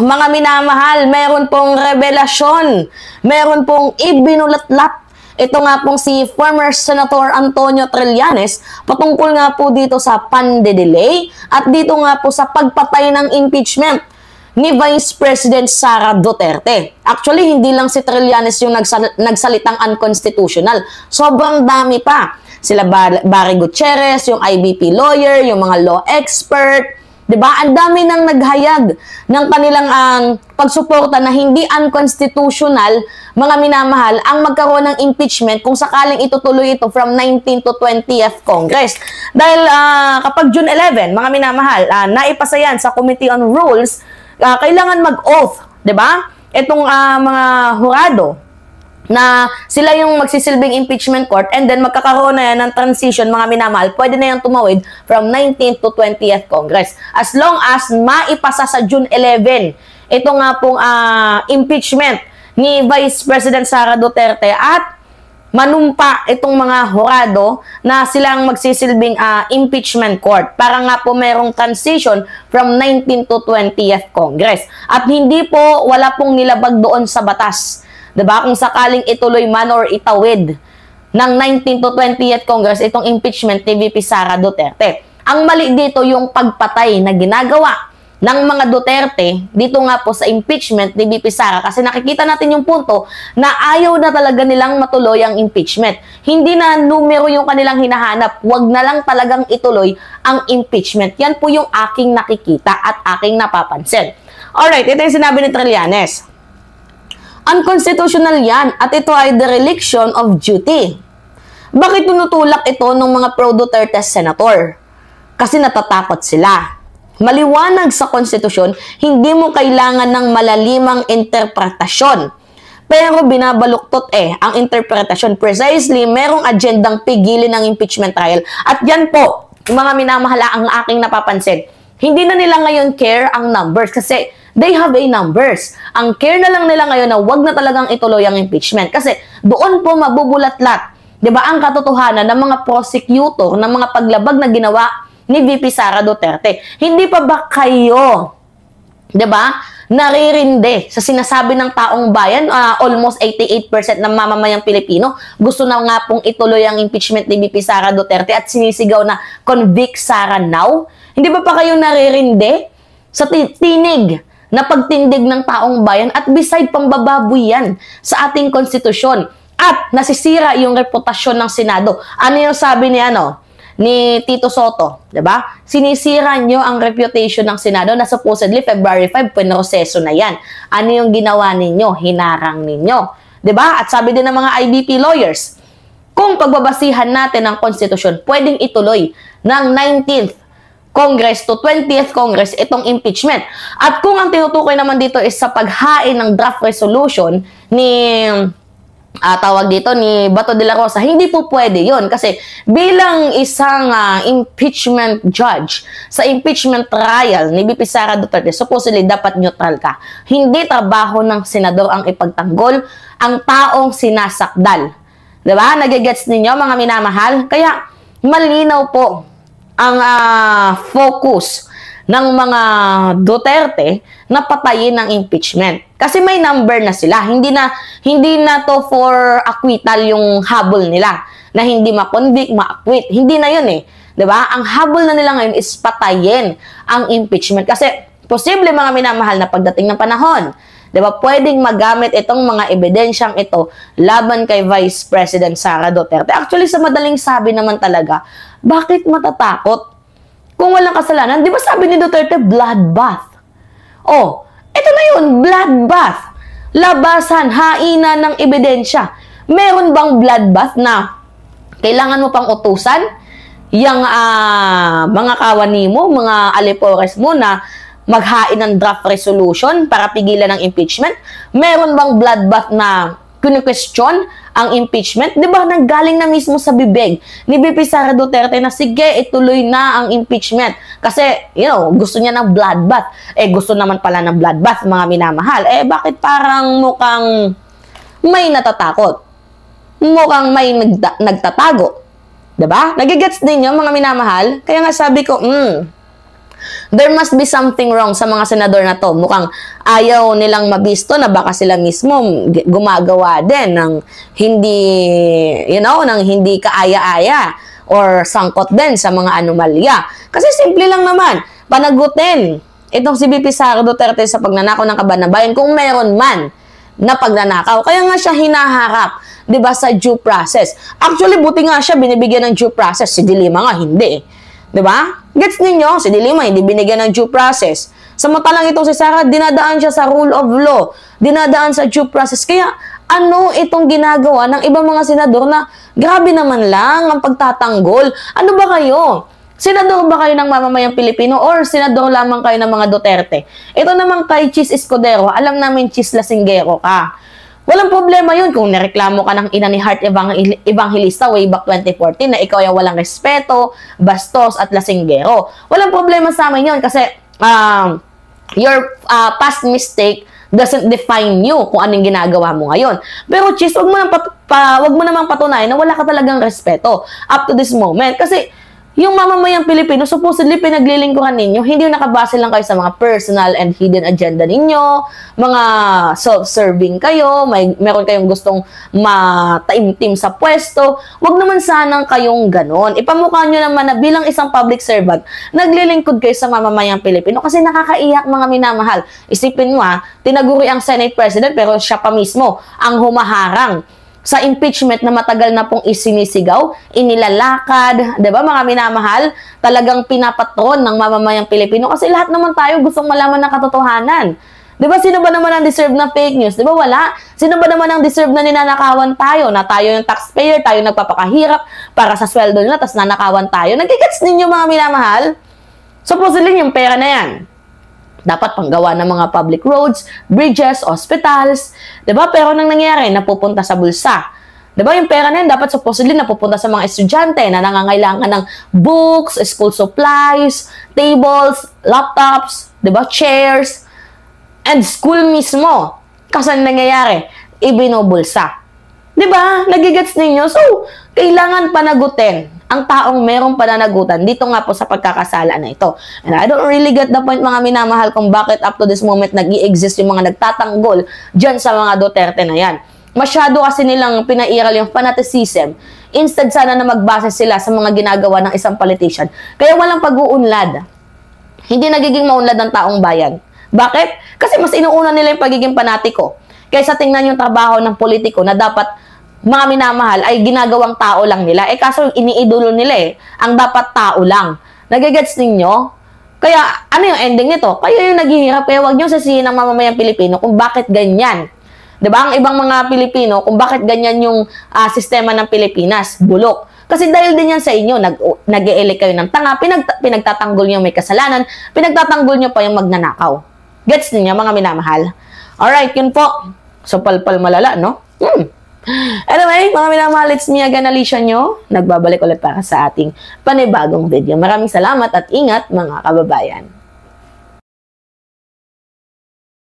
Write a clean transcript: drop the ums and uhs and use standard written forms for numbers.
mga minamahal, meron pong revelasyon, meron pong ibinulatlat. Ito nga pong si former Senator Antonio Trillanes patungkol nga po dito sa pande-delay at dito nga po sa pagpatay ng impeachment ni Vice President Sara Duterte. Actually, hindi lang si Trillanes yung nagsalitang unconstitutional. Sobrang dami pa. Sila Barry Gutierrez, yung IBP lawyer, yung mga law expert, diba? Ang dami nang naghayag ng kanilang pagsuporta na hindi unconstitutional, mga minamahal, ang magkaroon ng impeachment kung sakaling itutuloy ito from 19th to 20th Congress. Dahil kapag June 11, mga minamahal, naipasa yan sa Committee on Rules, kailangan mag-oath, diba? Itong mga hurado na sila yung magsisilbing impeachment court and then magkakaroon na yan ng transition, mga minamahal, pwede na yung tumawid from 19th to 20th Congress. As long as maipasa sa June 11, ito nga pong impeachment ni Vice President Sara Duterte at manumpa itong mga hurado na silang magsisilbing impeachment court para nga po merong transition from 19th to 20th Congress. At hindi po, wala pong nilabag doon sa batas. Diba? Kung sakaling ituloy man or itawid ng 19th to 20th Congress itong impeachment ni VP Sara Duterte. Ang mali dito yung pagpatay na ginagawa ng mga Duterte dito nga po sa impeachment ni VP Sara kasi nakikita natin yung punto na ayaw na talaga nilang matuloy ang impeachment. Hindi na numero yung kanilang hinahanap. Huwag na lang talagang ituloy ang impeachment. Yan po yung aking nakikita at aking napapansin. Alright, ito yung sinabi ni Trillanes. Unconstitutional yan at ito ay dereliction of duty. Bakit tinutulak ito ng mga pro-Duterte senator? Kasi natatakot sila. Maliwanag sa konstitusyon, hindi mo kailangan ng malalimang interpretasyon. Pero binabaluktot ang interpretasyon. Precisely, merong agendang pigilin ng impeachment trial. At yan po, mga minamahala ang aking napapansin. Hindi na nila ngayon care ang numbers kasi they have a numbers. Ang care na lang nila ngayon na wag na talagang ituloy ang impeachment. Kasi doon po mabubulatlat, diba, ang katotohanan ng mga prosecutor, ng mga paglabag na ginawa ni VP Sara Duterte. Hindi pa ba kayo, diba, naririndi sa sinasabi ng taong bayan? Almost 88% ng mamamayang Pilipino gusto na nga pong ituloy ang impeachment ni VP Sara Duterte at sinisigaw na convict Sara now. Hindi ba pa kayo naririndi sa tinig na pagtindig ng taong bayan at beside pambababoy yan sa ating konstitusyon at nasisira yung reputasyon ng Senado? Ano yung sabi ni Tito Soto, 'di ba? Sinisira nyo ang reputation ng Senado na supposedly February 5 pinroseso na yan. Ano yung ginawa ninyo? Hinarang ninyo, 'di ba? At sabi din ng mga IBP lawyers, kung pagbabasihan natin ang konstitusyon, pwedeng ituloy ng 19th Congress to 20th Congress itong impeachment. At kung ang tinutukoy naman dito is sa paghain ng draft resolution ni ni Bato de la Rosa, hindi po pwede yon kasi bilang isang impeachment judge sa impeachment trial ni VP Sara Duterte, supposedly dapat neutral ka. Hindi trabaho ng senador ang ipagtanggol ang taong sinasakdal. Diba? Nagigets ninyo, mga minamahal? Kaya malinaw po ang focus ng mga Duterte na patayin ng impeachment. Kasi may number na sila. Hindi na to for acquittal yung habol nila. Na hindi ma-convict, ma-acquit. Hindi na yun eh. 'Di ba? Ang habol na nila ngayon is patayin ang impeachment. Kasi posible, mga minamahal, na pagdating ng panahon, 'di ba, pwedeng magamit itong mga ebidensyang ito laban kay Vice President Sara Duterte. Actually, sa madaling sabi naman talaga, bakit matatakot? Kung walang kasalanan, di ba sabi ni Duterte, bloodbath? Oh, ito na yun, bloodbath. Labasan, haina ng ebidensya. Meron bang bloodbath na kailangan mo pang utusan? Yung mga kawani mo, mga alipores mo na maghain ng draft resolution para pigilan ng impeachment? Meron bang bloodbath na kinu-question ang impeachment? Di ba nanggaling na mismo sa bibig ni VP Sara Duterte na sige, ituloy na ang impeachment. Kasi, gusto niya ng bloodbath. Gusto naman pala ng bloodbath, mga minamahal. Bakit parang mukhang may natatakot? Mukhang may nagtatago. Di ba? Nagigets din yung mga minamahal. Kaya nga sabi ko, There must be something wrong sa mga senador na to. Mukhang ayaw nilang mabisto na baka sila mismo gumagawa din ng hindi, ng hindi kaaya-aya or sangkot din sa mga anomalya. Kasi simple lang naman, panagutin itong si VP Sara Duterte sa pagnanakaw ng kababayan kung meron man na pagnanakaw. Kaya nga siya hinaharap, 'di ba, sa due process. Actually, buti nga siya binibigyan ng due process, si Dilima nga hindi. 'Di ba? Gets ninyo? Si Dilima hindi binigyan ng due process. Samantalang itong si Sara, dinadaan siya sa rule of law, dinadaan sa due process. Kaya ano itong ginagawa ng ibang mga senador na grabe naman lang ang pagtatanggol? Ano ba kayo? Senador ba kayo ng mamamayang Pilipino or senador lamang kayo ng mga Duterte? Ito naman kay Chis Escudero, alam namin Chis Lasinggero ka. Walang problema yun kung nireklamo ka ng ina ni Heart Evangelista way back 2014 na ikaw ay walang respeto, bastos at lasinggero. Walang problema sa amin yun kasi your past mistake doesn't define you kung anong ginagawa mo ngayon. Pero Chis, wag mo namang patunayan na wala ka talagang respeto up to this moment. Kasi yung mamamayang Pilipino, supposedly pinaglilingkuran ninyo, hindi yung nakabase lang kayo sa mga personal and hidden agenda ninyo, mga self-serving kayo, meron kayong gustong mataimtim sa pwesto. Wag naman sanang kayong ganon. Ipamukha nyo naman na bilang isang public servant, naglilingkod kayo sa mamamayang Pilipino kasi nakakaiyak, mga minamahal. Isipin mo tinaguri ang Senate President pero siya pa mismo ang humaharang sa impeachment na matagal na pong isinisigaw, inilalakad, 'di ba mga minamahal? Talagang pinapatron ng mamamayang Pilipino kasi lahat naman tayo gustong malaman ng katotohanan. 'Di ba sino ba naman ang deserve na fake news? 'Di ba wala? Sino ba naman ang deserve na ninanakawan tayo? Na tayo yung taxpayer, tayo nagpapakahirap para sa sweldo nila tapos nanakawan tayo. Nagigets ninyo mga minamahal? Supposedly yung pera na yan dapat panggawa ng mga public roads, bridges, hospitals, 'di ba? Pero nang nangyari, napupunta sa bulsa. 'Di ba? Yung pera na yan dapat supposedly napupunta sa mga estudyante na nangangailangan ng books, school supplies, tables, laptops, 'di ba? Chairs, and school mismo. Kasi nangyayari, ibinubulsa. 'Di ba? Nagigets ninyo? So, kailangan panagutin ang taong merong pananagutan dito nga po sa pagkakasala na ito. And I don't really get the point mga minamahal kung bakit up to this moment nag-i-exist yung mga nagtatanggol dyan sa mga Duterte na yan. Masyado kasi nilang pinairal yung fanaticism. Instead sana na magbase sila sa mga ginagawa ng isang politician. Kaya walang pag-uunlad. Hindi nagiging maunlad ng taong bayan. Bakit? Kasi mas inuuna nila yung pagiging panatiko. Kaysa tingnan yung trabaho ng politiko na dapat mga minamahal ay ginagawang tao lang nila. Kaso iniidolo nila ang dapat tao lang. Nagigets ninyo? Kaya ano yung ending nito? Kayo yung naghihirap. Kaya wag nyo sasihin ng mamamayang Pilipino kung bakit ganyan. Diba? Ang ibang mga Pilipino kung bakit ganyan yung sistema ng Pilipinas. Bulok. Kasi dahil din yan sa inyo, nag-e-elect kayo ng tanga, pinagtatanggol nyo may kasalanan, pinagtatanggol nyo pa yung magnanakaw. Gets ninyo mga minamahal? Alright, yun po. So palpal malala, no? Anyway, mga minamahal, it's me again, Alicia nyo. Nagbabalik ulit para sa ating panibagong video. Maraming salamat at ingat mga kababayan.